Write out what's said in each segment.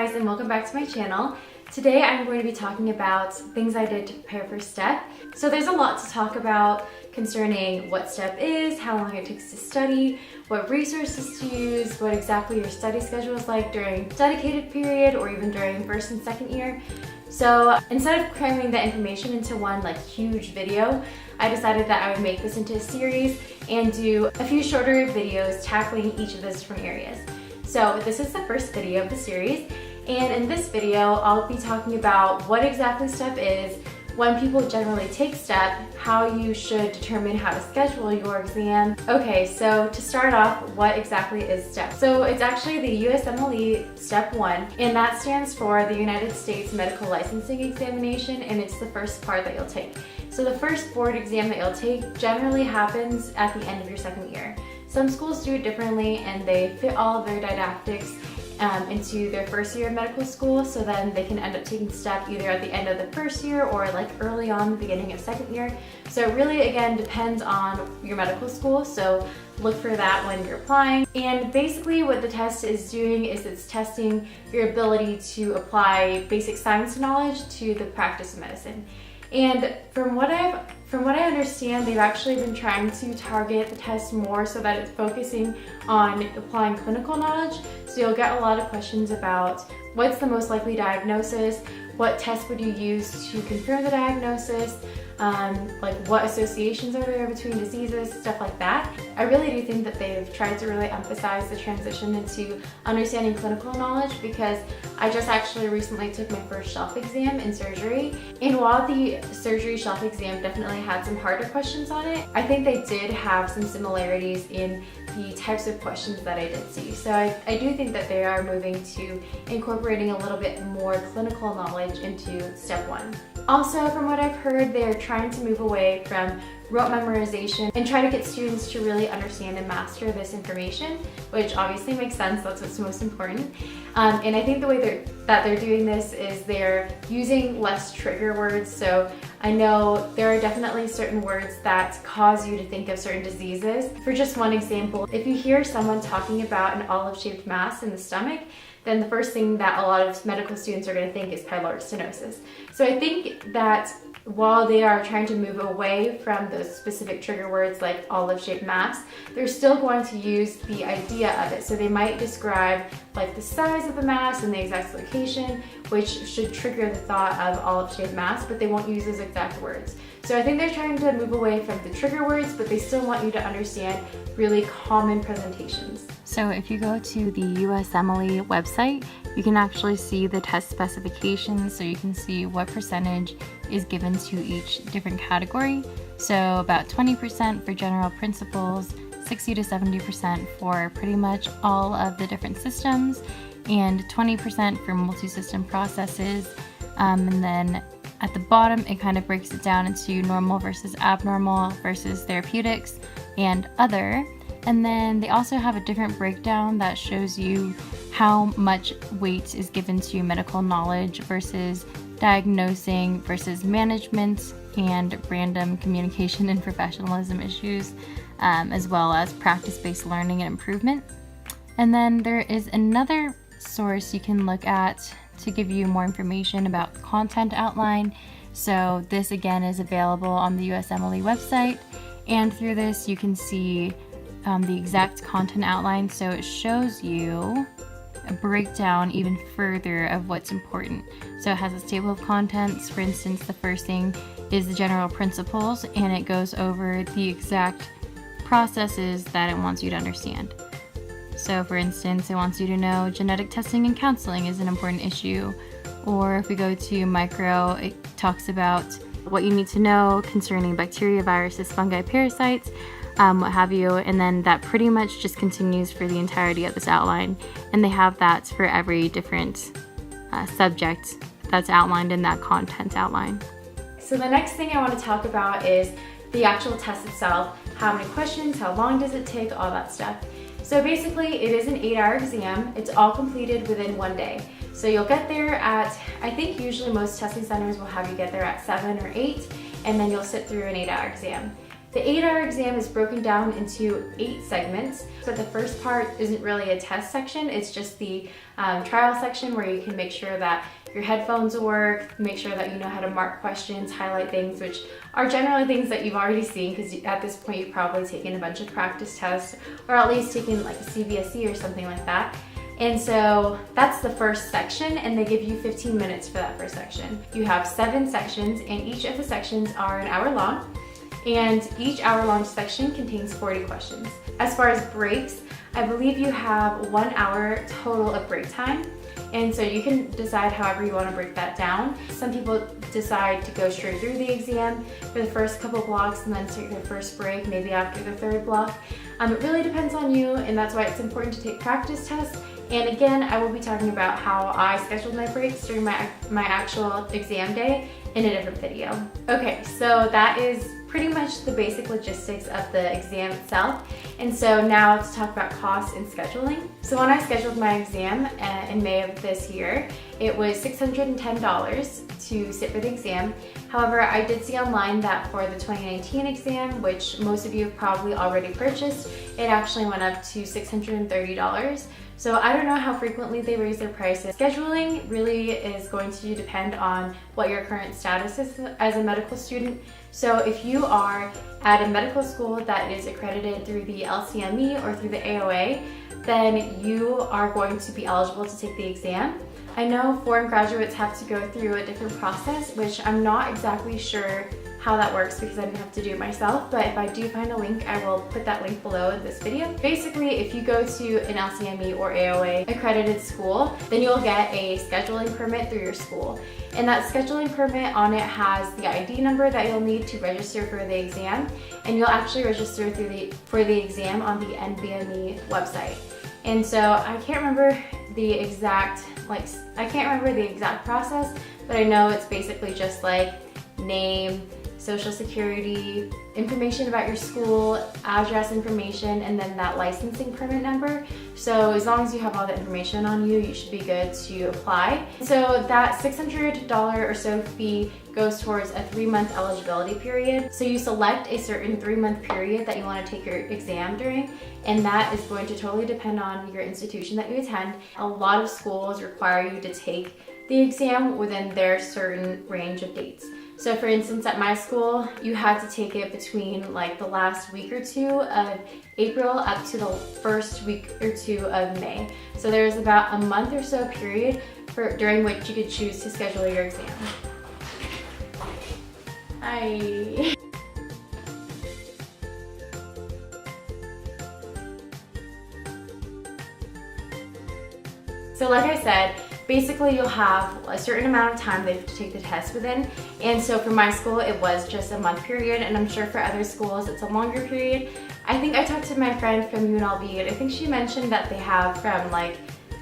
guys, and welcome back to my channel. Today I'm going to be talking about things I did to prepare for STEP. So there's a lot to talk about concerning what STEP is, how long it takes to study, what resources to use, what exactly your study schedule is like during dedicated period or even during first and second year. So instead of cramming that information into one huge video, I decided that I would make this into a series and do a few shorter videos tackling each of those different areas. So this is the first video of the series, and in this video I'll be talking about what exactly STEP is, when people generally take STEP, how you should determine how to schedule your exam. Okay, so to start off, what exactly is STEP? So it's actually the Usmle Step 1, and that stands for the United States Medical Licensing Examination, and it's the first part that you'll take. So the first board exam that you'll take generally happens at the end of your second year. Some schools do it differently and they fit all of their didactics into their first year of medical school, so then they can end up taking STEP either at the end of the first year or early on the beginning of second year. So it really again depends on your medical school, so look for that when you're applying. And basically what the test is doing is it's testing your ability to apply basic science knowledge to the practice of medicine. And from what I understand, they've actually been trying to target the test more so that it's focusing on applying clinical knowledge. So you'll get a lot of questions about what's the most likely diagnosis, what test would you use to confirm the diagnosis, what associations are there between diseases, stuff like that. I really do think that they've tried to really emphasize the transition into understanding clinical knowledge, because I just actually recently took my first shelf exam in surgery, and while the surgery shelf exam definitely had some harder questions on it, I think they did have some similarities in the types of questions that I did see. So I do think that they are moving to incorporating a little bit more clinical knowledge into Step 1. Also, from what I've heard, they're trying to move away from rote memorization and try to get students to really understand and master this information, which obviously makes sense, that's what's most important. And I think the way that they're doing this is they're using less trigger words. So I know there are definitely certain words that cause you to think of certain diseases. For just one example, if you hear someone talking about an olive-shaped mass in the stomach, then the first thing that a lot of medical students are going to think is pyloric stenosis. So I think that while they are trying to move away from those specific trigger words like olive-shaped mass, they're still going to use the idea of it. So they might describe the size of the mass and the exact location, which should trigger the thought of olive-shaped mass, but they won't use those exact words. So I think they're trying to move away from the trigger words, but they still want you to understand really common presentations. So if you go to the Usmle website, you can actually see the test specifications, so you can see what percentage is given to each different category. So about 20% for general principles, 60 to 70% for pretty much all of the different systems, and 20% for multi-system processes. And then at the bottom, it kind of breaks it down into normal versus abnormal versus therapeutics and other. And then they also have a different breakdown that shows you how much weight is given to medical knowledge versus diagnosing versus management and random communication and professionalism issues, as well as practice-based learning and improvement. And then there is another source you can look at to give you more information about content outline. So this again is available on the Usmle website, and through this you can see the exact content outline, so it shows you a breakdown even further of what's important. So it has this table of contents. For instance, the first thing is the general principles, and it goes over the exact processes that it wants you to understand. So for instance, it wants you to know genetic testing and counseling is an important issue. Or if we go to micro, it talks about what you need to know concerning bacteria, viruses, fungi, parasites, what have you, and then that pretty much just continues for the entirety of this outline, and they have that for every different subject that's outlined in that content outline. So the next thing I want to talk about is the actual test itself. How many questions, how long does it take, all that stuff. So basically it is an 8-hour exam. It's all completed within one day. So you'll get there at, I think usually most testing centers will have you get there at 7 or 8, and then you'll sit through an 8-hour exam. The 8-hour exam is broken down into 8 segments, but the first part isn't really a test section, it's just the trial section where you can make sure that your headphones work, make sure that you know how to mark questions, highlight things, which are generally things that you've already seen because at this point you've probably taken a bunch of practice tests or at least taken like a CBSE or something like that. And so that's the first section, and they give you 15 minutes for that first section. You have 7 sections, and each of the sections are an hour long, and each hour-long section contains 40 questions. As far as breaks, I believe you have 1 hour total of break time, and so you can decide however you want to break that down. Some people decide to go straight through the exam for the first couple blocks and then take their first break, maybe after the 3rd block. It really depends on you, and that's why it's important to take practice tests. And again, I will be talking about how I scheduled my breaks during my actual exam day in a different video. Okay, so that is pretty much the basic logistics of the exam itself. And so now to talk about costs and scheduling. So when I scheduled my exam in May of this year, it was $610 to sit for the exam. However, I did see online that for the 2019 exam, which most of you have probably already purchased, it actually went up to $630. So I don't know how frequently they raise their prices. Scheduling really is going to depend on what your current status is as a medical student. So if you are at a medical school that is accredited through the LCME or through the AOA, then you are going to be eligible to take the exam. I know foreign graduates have to go through a different process, which I'm not exactly sure how that works because I didn't have to do it myself, but if I do find a link, I will put that link below in this video. Basically, if you go to an LCME or AOA accredited school, then you'll get a scheduling permit through your school. And that scheduling permit on it has the ID number that you'll need to register for the exam, and you'll actually register for the exam on the NBME website. And so I can't remember the exact process, but I know it's basically just like name, social security, information about your school, address information, and then that licensing permit number. So as long as you have all the information on you, you should be good to apply. So that $600 or so fee goes towards a 3-month eligibility period. So you select a certain 3-month period that you want to take your exam during, and that is going to totally depend on your institution that you attend. A lot of schools require you to take the exam within their certain range of dates. So for instance, at my school, you had to take it between like the last week or 2 of April up to the first week or 2 of May. So there's about a month or so period during which you could choose to schedule your exam. Hi. So like I said, basically you'll have a certain amount of time that you have to take the test within. And so for my school, it was just a month period, and I'm sure for other schools it's a longer period. I think I talked to my friend from UNLV, and I think she mentioned that they have from like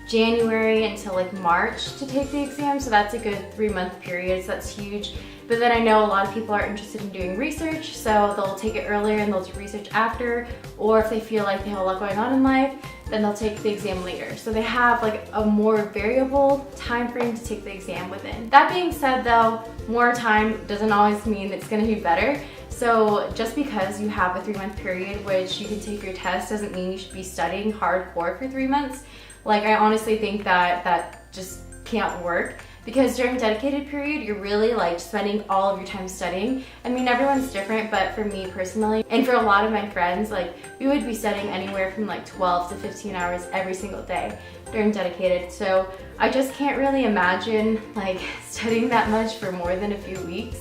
January until like March to take the exam, so that's a good 3-month period, so that's huge. But then I know a lot of people are interested in doing research, so they'll take it earlier and they'll do research after, or if they feel like they have a lot going on in life, then they'll take the exam later. So they have like a more variable time frame to take the exam within. That being said though, more time doesn't always mean it's gonna be better. So just because you have a 3-month period which you can take your test doesn't mean you should be studying hardcore for 3 months. Like I honestly think that just can't work. Because during dedicated period, you're really like spending all of your time studying. I mean, everyone's different, but for me personally, and for a lot of my friends, like we would be studying anywhere from like 12 to 15 hours every single day during dedicated. So I just can't really imagine like studying that much for more than a few weeks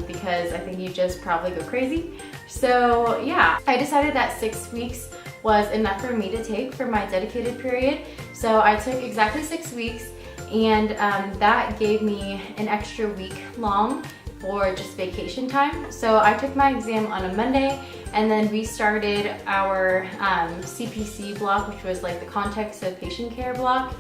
because I think you just probably go crazy. So yeah, I decided that 6 weeks was enough for me to take for my dedicated period. So I took exactly 6 weeks. And that gave me an extra week long for just vacation time. So I took my exam on a Monday, and then we started our CPC block, which was like the context of patient care block,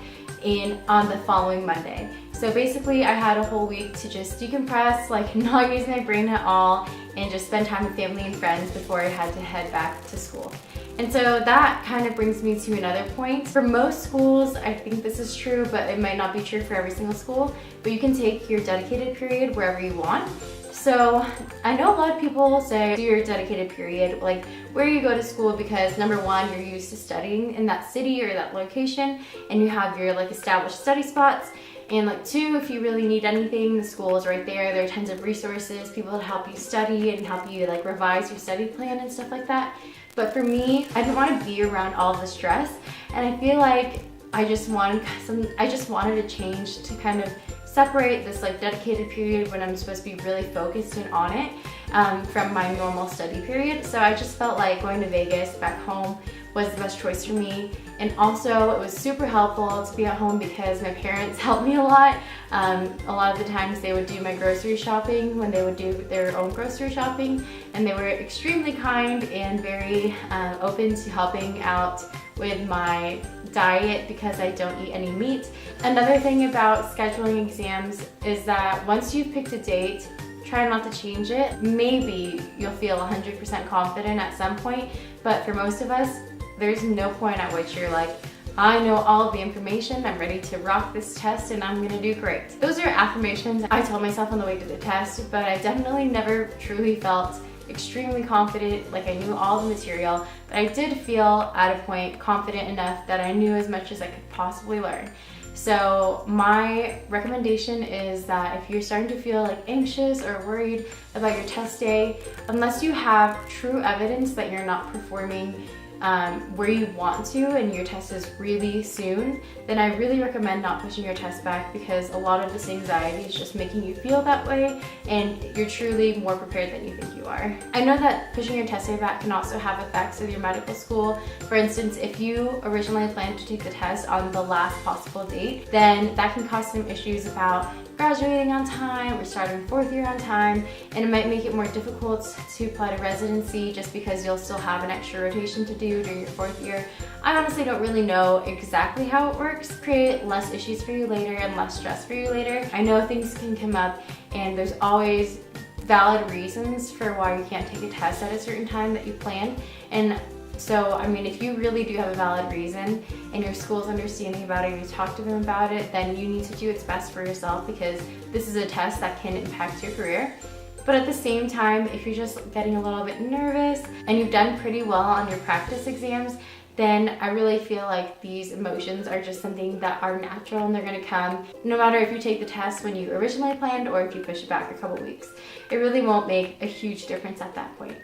on the following Monday. So basically I had a whole week to just decompress, like not use my brain at all, and just spend time with family and friends before I had to head back to school. And so that kind of brings me to another point. For most schools, I think this is true, but it might not be true for every single school, but you can take your dedicated period wherever you want. So I know a lot of people say do your dedicated period, like where you go to school, because number one, you're used to studying in that city or that location, and you have your like established study spots. And like two, if you really need anything, the school is right there. There are tons of resources, people to help you study and help you like revise your study plan and stuff like that. But for me, I didn't want to be around all the stress, and I feel like I just wanted a change to kind of separate this like dedicated period when I'm supposed to be really focused in on it from my normal study period. So I just felt like going to Vegas back home was the best choice for me. And also it was super helpful to be at home because my parents helped me a lot. A lot of the times they would do my grocery shopping when they would do their own grocery shopping, and they were extremely kind and very open to helping out with my diet because I don't eat any meat. Another thing about scheduling exams is that once you've picked a date, try not to change it. Maybe you'll feel 100% confident at some point, but for most of us, there's no point at which you're like, I know all of the information, I'm ready to rock this test and I'm gonna do great. Those are affirmations I told myself on the way to the test, but I definitely never truly felt extremely confident, like I knew all the material, but I did feel at a point confident enough that I knew as much as I could possibly learn. So my recommendation is that if you're starting to feel like anxious or worried about your test day, unless you have true evidence that you're not performing where you want to and your test is really soon, then I really recommend not pushing your test back, because a lot of this anxiety is just making you feel that way and you're truly more prepared than you think you are. I know that pushing your test day back can also have effects with your medical school. For instance, if you originally planned to take the test on the last possible date, then that can cause some issues about graduating on time or starting fourth year on time, and it might make it more difficult to apply to residency just because you'll still have an extra rotation to do during your fourth year. I honestly don't really know exactly how it works. Create less issues for you later and less stress for you later. I know things can come up and there's always valid reasons for why you can't take a test at a certain time that you planned, and so, I mean, if you really do have a valid reason and your school's understanding about it and you talk to them about it, then you need to do what's best for yourself, because this is a test that can impact your career. But at the same time, if you're just getting a little bit nervous and you've done pretty well on your practice exams, then I really feel like these emotions are just something that are natural and they're gonna come no matter if you take the test when you originally planned or if you push it back a couple weeks. It really won't make a huge difference at that point.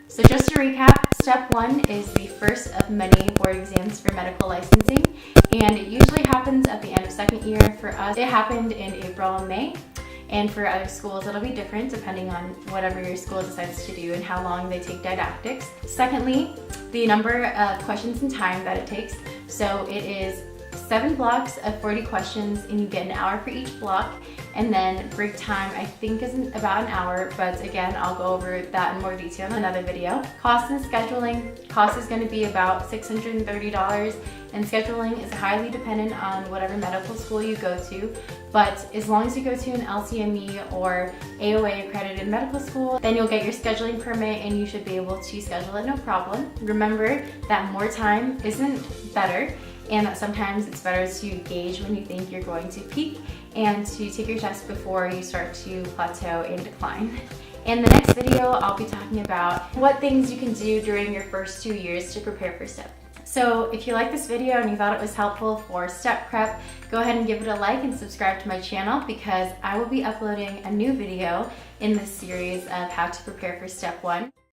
So just to recap, step one is the first of many board exams for medical licensing, and it usually happens at the end of second year. For us, it happened in April and May, and for other schools it'll be different depending on whatever your school decides to do and how long they take didactics. Secondly, the number of questions and time that it takes. So it is 7 blocks of 40 questions and you get an hour for each block, and then break time I think is about an hour, but again I'll go over that in more detail in another video. Cost and scheduling. Cost is going to be about $630, and scheduling is highly dependent on whatever medical school you go to, but as long as you go to an LCME or AOA accredited medical school, then you'll get your scheduling permit and you should be able to schedule it no problem. Remember that more time isn't better, and that sometimes it's better to gauge when you think you're going to peak and to take your test before you start to plateau and decline. In the next video, I'll be talking about what things you can do during your first 2 years to prepare for STEP. So if you like this video and you thought it was helpful for STEP prep, go ahead and give it a like and subscribe to my channel, because I will be uploading a new video in this series of how to prepare for STEP 1.